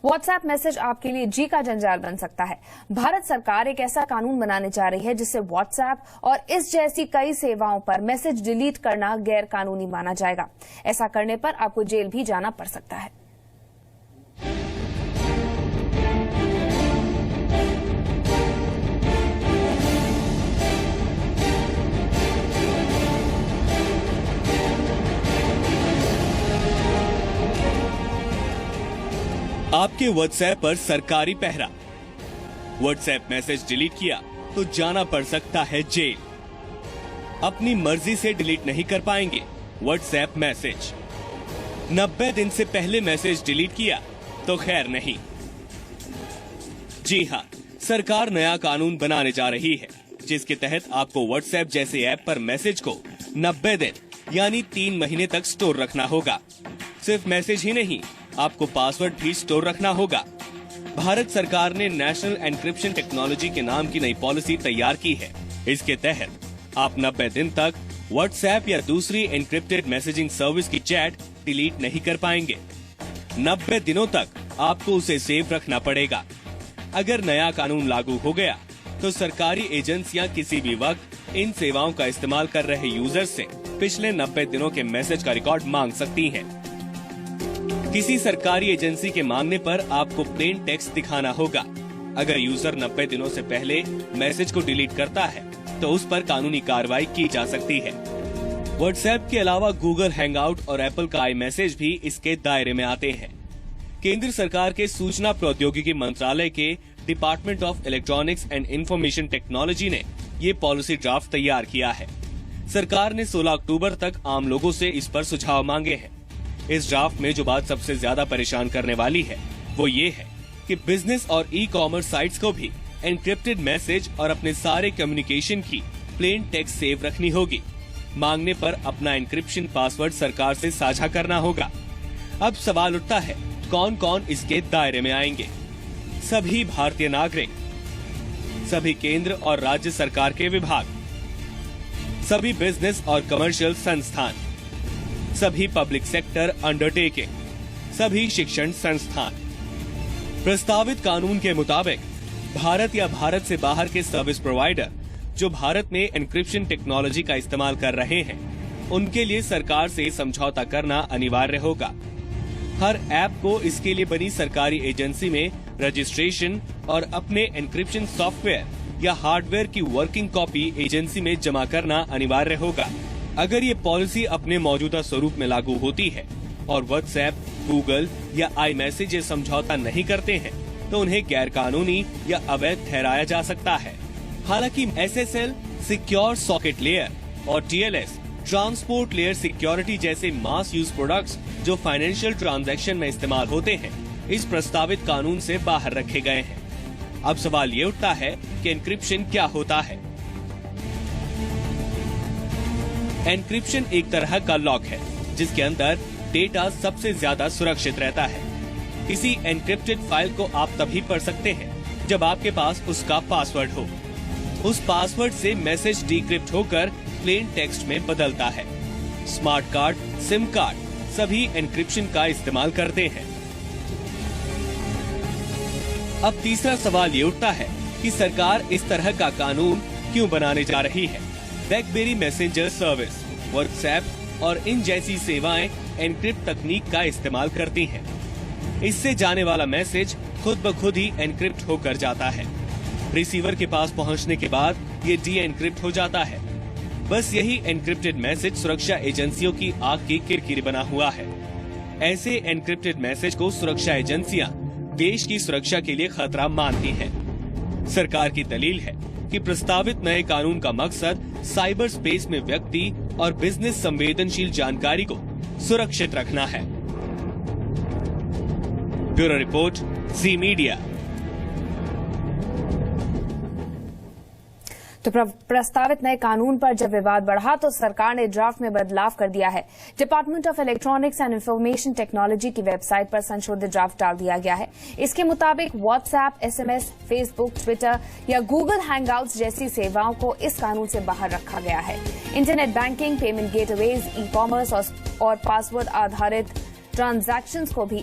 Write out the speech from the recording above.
WhatsApp message आपके लिए जी का जंजाल बन सकता है। भारत सरकार एक ऐसा कानून बनाने जा रही है जिससे व्हाट्सएप और इस जैसी कई सेवाओं पर मैसेज डिलीट करना गैर कानूनी माना जाएगा। ऐसा करने पर आपको जेल भी जाना पड़ सकता है। आपके व्हाट्सएप पर सरकारी पहरा। व्हाट्सएप मैसेज डिलीट किया तो जाना पड़ सकता है जेल। अपनी मर्जी से डिलीट नहीं कर पाएंगे व्हाट्सएप मैसेज। 90 दिन से पहले मैसेज डिलीट किया तो खैर नहीं। जी हां, सरकार नया कानून बनाने जा रही है जिसके तहत आपको व्हाट्सएप जैसे ऐप पर मैसेज को 90 दिन यानी 3 महीने तक स्टोर रखना होगा। सिर्फ मैसेज ही नहीं, आपको पासवर्ड भी स्टोर रखना होगा। भारत सरकार ने नेशनल एन्क्रिप्शन टेक्नोलॉजी के नाम की नई पॉलिसी तैयार की है। इसके तहत आप 90 दिन तक व्हाट्सएप या दूसरी एन्क्रिप्टेड मैसेजिंग सर्विस की चैट डिलीट नहीं कर पाएंगे। 90 दिनों तक आपको उसे सेव रखना पड़ेगा। अगर नया कानून लागू हो गया तो सरकारी एजेंसियां किसी भी वक्त इन सेवाओं का इस्तेमाल कर रहे यूजर से पिछले 90 दिनों के मैसेज का रिकॉर्ड मांग सकती हैं। किसी सरकारी एजेंसी के मांगने पर आपको प्लेन टेक्स्ट दिखाना होगा। अगर यूजर 90 दिनों से पहले मैसेज को डिलीट करता है तो उस पर कानूनी कार्रवाई की जा सकती है। व्हाट्सएप के अलावा गूगल हैंगआउट और एप्पल का आई मैसेज भी इसके दायरे में आते हैं। केंद्र सरकार के सूचना प्रौद्योगिकी मंत्रालय के department of electronics and information technology ने ये पॉलिसी ड्राफ्ट तैयार किया है। सरकार ने 16 अक्टूबर तक आम लोगों से इस पर सुझाव मांगे हैं। इस ड्राफ्ट में जो बात सबसे ज्यादा परेशान करने वाली है वो ये है कि बिजनेस और ई कॉमर्स साइट्स को भी एन्क्रिप्टेड मैसेज और अपने सारे कम्युनिकेशन की प्लेन टेक्स्ट सेव रखनी होगी। मांगने पर अपना एन्क्रिप्शन पासवर्ड सरकार से साझा करना होगा। अब सवाल उठता है, कौन कौन इसके दायरे में आएंगे? सभी भारतीय नागरिक, सभी केंद्र और राज्य सरकार के विभाग, सभी बिजनेस और कमर्शियल संस्थान, सभी पब्लिक सेक्टर अंडरटेकिंग, सभी शिक्षण संस्थान। प्रस्तावित कानून के मुताबिक भारत या भारत से बाहर के सर्विस प्रोवाइडर जो भारत में एन्क्रिप्शन टेक्नोलॉजी का इस्तेमाल कर रहे हैं, उनके लिए सरकार से समझौता करना अनिवार्य होगा। हर ऐप को इसके लिए बनी सरकारी एजेंसी में रजिस्ट्रेशन और अपने एन्क्रिप्शन सॉफ्टवेयर या हार्डवेयर की वर्किंग कॉपी एजेंसी में जमा करना अनिवार्य होगा। अगर ये पॉलिसी अपने मौजूदा स्वरूप में लागू होती है और व्हाट्सएप, गूगल या आई मैसेज ये समझौता नहीं करते हैं तो उन्हें गैर कानूनी या अवैध ठहराया जा सकता है। हालांकि SSL, सिक्योर सॉकेट लेयर और TLS, ट्रांसपोर्ट लेयर सिक्योरिटी जैसे मास यूज प्रोडक्ट्स जो फाइनेंशियल ट्रांजैक्शन में इस्तेमाल होते हैं, इस प्रस्तावित कानून से बाहर रखे गए हैं। अब सवाल ये उठता है कि एन्क्रिप्शन क्या होता है? एन्क्रिप्शन एक तरह का लॉक है जिसके अंदर डेटा सबसे ज्यादा सुरक्षित रहता है। किसी एन्क्रिप्टेड फाइल को आप तभी पढ़ सकते हैं जब आपके पास उसका पासवर्ड हो। उस पासवर्ड से मैसेज डिक्रिप्ट होकर प्लेन टेक्स्ट में बदलता है। स्मार्ट कार्ड, सिम कार्ड सभी एन्क्रिप्शन का इस्तेमाल करते हैं। अब तीसरा सवाल ये उठता है कि सरकार इस तरह का कानून क्यों बनाने जा रही है? ब्लैकबेरी मैसेंजर सर्विस, व्हाट्सएप और इन जैसी सेवाएं एन्क्रिप्ट तकनीक का इस्तेमाल करती हैं। इससे जाने वाला मैसेज खुद ब खुद ही एन्क्रिप्ट होकर जाता है। रिसीवर के पास पहुंचने के बाद ये डी एन्क्रिप्ट हो जाता है। बस यही एन्क्रिप्टेड मैसेज सुरक्षा एजेंसियों की आग की किरकिरी बना हुआ है। ऐसे एन्क्रिप्टेड मैसेज को सुरक्षा एजेंसियां देश की सुरक्षा के लिए खतरा मानती हैं। सरकार की दलील है कि प्रस्तावित नए कानून का मकसद साइबर स्पेस में व्यक्ति और बिजनेस संवेदनशील जानकारी को सुरक्षित रखना है। ब्यूरो रिपोर्ट, जी मीडिया। तो प्रस्तावित नए कानून पर जब विवाद बढ़ा तो सरकार ने ड्राफ्ट में बदलाव कर दिया है। Department of electronics and information technology की वेबसाइट पर संशोधित ड्राफ्ट डाल दिया गया है। इसके मुताबिक व्हाट्सएप, SMS, फेसबुक, ट्विटर या गूगल हैंगआउट्स जैसी सेवाओं को इस कानून से बाहर रखा गया है। Internet banking, payment gateways, e commerce और पासवर्ड आधारित ट्रांजैक्शंस को भी